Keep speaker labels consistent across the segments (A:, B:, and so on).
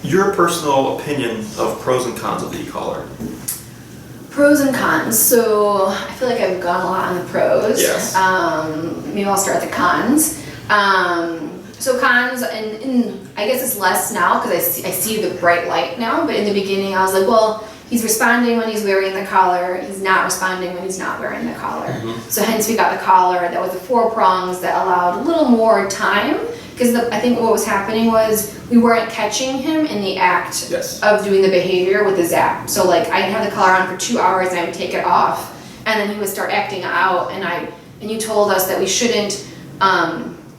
A: your personal opinion of pros and cons of the e-collar.
B: Pros and cons. So I feel like I've gone a lot on the pros.
A: Yes.
B: Maybe I'll start at the cons. So cons, and I guess it's less now because I see the bright light now, but in the beginning I was like, well, he's responding when he's wearing the collar, he's not responding when he's not wearing the collar. Mm-hmm. So hence we got the collar that was the 4 prongs that allowed a little more time, because I think what was happening was we weren't catching him in the act of doing the behavior with the zap. So like I'd have the collar on for 2 hours and I would take it off, and then he would start acting out, and you told us that we shouldn't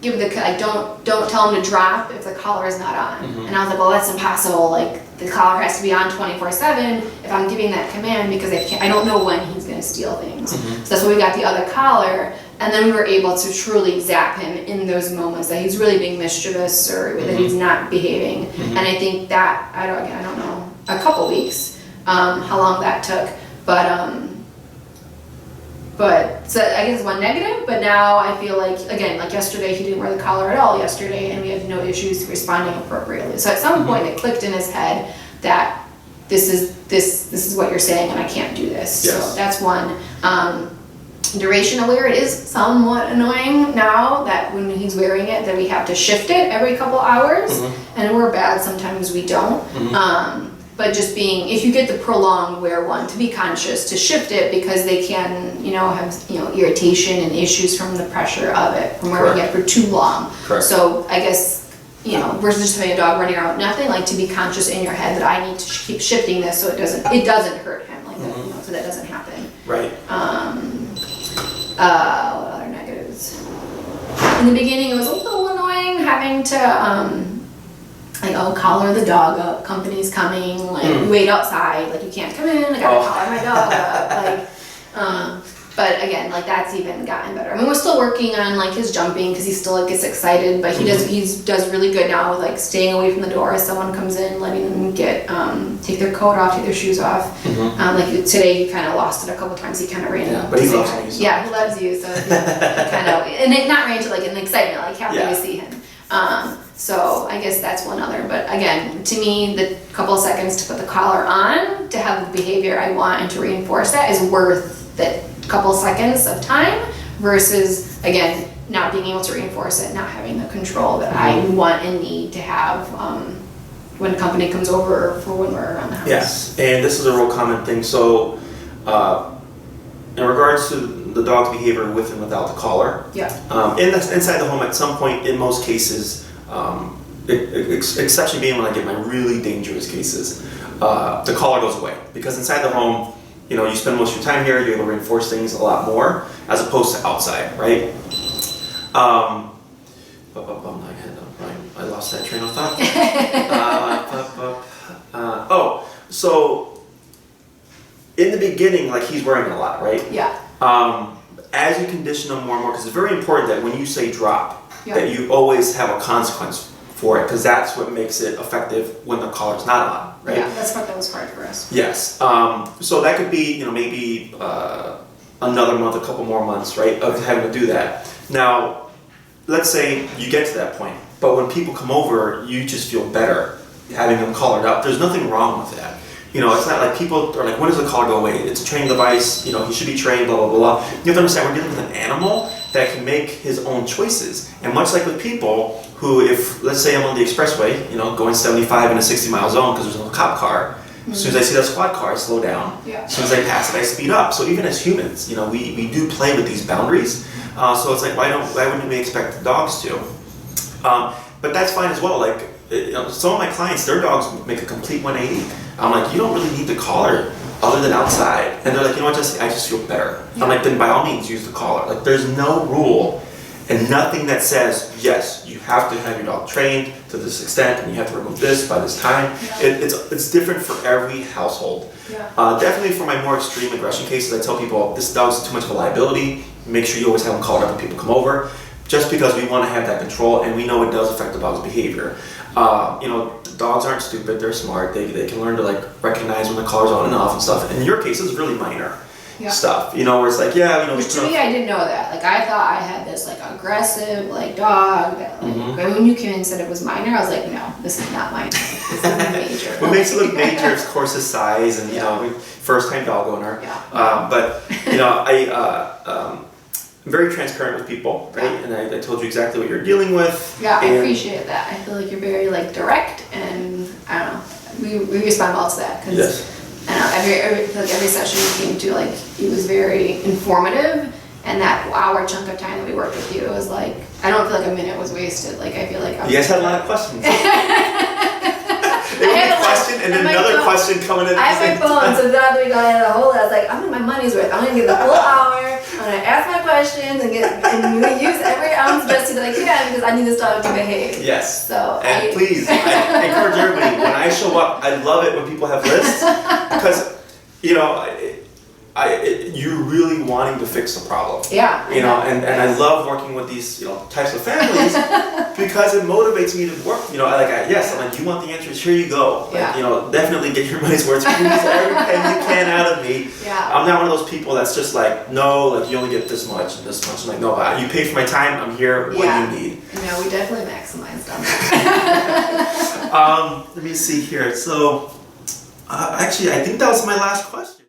B: give don't tell him to drop if the collar is not on. Mm-hmm. And I was like, well, that's impossible. Like the collar has to be on 24/7 if I'm giving that command, because I don't know when he's going to steal things. Mm-hmm. So that's when we got the other collar, and then we were able to truly zap him in those moments that he's really being mischievous or that he's not behaving. Mm-hmm. And I think that I don't know, a couple weeks, how long that took, but so I guess one negative, but now I feel like, again, like yesterday he didn't wear the collar at all yesterday, and we had no issues responding appropriately. So at some point it clicked in his head that this is what you're saying and I can't do this. Yes. So that's one. Duration aware, it is somewhat annoying now that when he's wearing it that we have to shift it every couple hours. Mm-hmm. And we're bad, sometimes we don't. Mm-hmm. But just being, if you get the prolonged wear one, to be conscious to shift it, because they can, have, irritation and issues from the pressure of it, from wearing it for too long. Correct. So I guess, versus just having a dog running around with nothing, like to be conscious in your head that I need to keep shifting this so it doesn't hurt him, like that, so that doesn't happen. Right. What other negatives? In the beginning, it was a little annoying having to, collar the dog up, company's coming, you wait outside, you can't come in, I gotta collar my dog up, but again, that's even gotten better. I mean, we're still working on his jumping, because he still gets excited, but he does really good now with staying away from the door as someone comes in, letting them take their coat off, take their shoes off. Mm-hmm. Today he kind of lost it a couple times, he kind of ran. Yeah, but he loves you. So. Yeah, he loves you, so he kind of, and it not ran to an excitement, happy to see him. So I guess that's one other, but again, to me, the couple of seconds to put the collar on, to have the behavior I want and to reinforce that is worth that couple seconds of time, versus, again, not being able to reinforce it, not having the control that I want and need to have when company comes over for when we're around the house.
A: Yes, and this is a real common thing. So in regards to the dog's behavior with and without the collar, inside the home at some point, in most cases, exception being when I get my really dangerous cases, the collar goes away, because inside the home, you spend most of your time here, you're able to reinforce things a lot more as opposed to outside, right? I lost that train of thought. So in the beginning, he's wearing it a lot, right? Yeah. As you condition them more and more, because it's very important that when you say drop, that you always have a consequence for it, because that's what makes it effective when the collar's not on, right?
B: Yeah, that's what that was hard for us.
A: Yes. So that could be, maybe another month, a couple more months, right, of having to do that. Now, let's say you get to that point, but when people come over, you just feel better having them collared up. There's nothing wrong with that. It's not like people are like, when does the collar go away? It's a training device, he should be trained, blah, blah, blah. You have to understand, we're dealing with an animal that can make his own choices. And much like with people who, if, let's say I'm on the expressway, going 75 in a 60 mile zone because there's no cop car, as soon as I see that squad car, I slow down. Yeah. As soon as I pass it, I speed up. So even as humans, we do play with these boundaries. So it's why wouldn't we expect the dogs to? But that's fine as well. Some of my clients, their dogs make a complete 180. I'm like, you don't really need the collar other than outside. And they're like, I just feel better. Yeah. I'm like, then by all means use the collar. There's no rule and nothing that says, yes, you have to have your dog trained to this extent and you have to remove this by this time. Yeah. It's different for every household. Yeah. Definitely for my more extreme aggression cases, I tell people, this dog's too much of a liability. Make sure you always have them collared up when people come over, just because we want to have that control and we know it does affect the dog's behavior. Dogs aren't stupid, they're smart, they can learn to recognize when the collar's on and off and stuff. In your case, it's really minor. stuff. You know, where it's like, yeah, you know,
B: Which to me, I didn't know that. Like, I thought I had this like aggressive like dog that like when you came and said it was minor, I was like, no, this is not minor. This is major.
A: What makes it look major is, of course, his size and you know, first-time dog owner. But you know, I'm very transparent with people, right? And I told you exactly what you're dealing with.
B: Yeah, I appreciate that. I feel like you're very like direct, and I don't know. We respond well to that because I don't know, every session we came to, like, it was very informative, and that hour chunk of time that we worked with you, it was like, I don't feel like a minute was wasted. Like, I feel like
A: you guys had a lot of questions. There was a question and then another question coming in.
B: I have my phone, so that we got a whole. I was like, I'm gonna get my money's worth. I'm gonna get the whole hour. I'm gonna ask my questions and use every ounce just to like, because I need this dog to behave.
A: Yes.
B: So
A: please, I encourage everybody. When I show up, I love it when people have lists because you know. You're really wanting to fix the problem.
B: Yeah.
A: You know, and I love working with these, you know, types of families because it motivates me to work. You know, I'm like, you want the answers? Here you go. Like,
B: Yeah.
A: you know, definitely get your money's worth. Squeeze every penny you can out of me.
B: Yeah.
A: I'm not one of those people that's just like, no, like you only get this much and this much. I'm like, no, but you pay for my time. I'm here. What do you need?
B: No, we definitely maximized on that.
A: Let me see here. So, actually, I think that was my last question.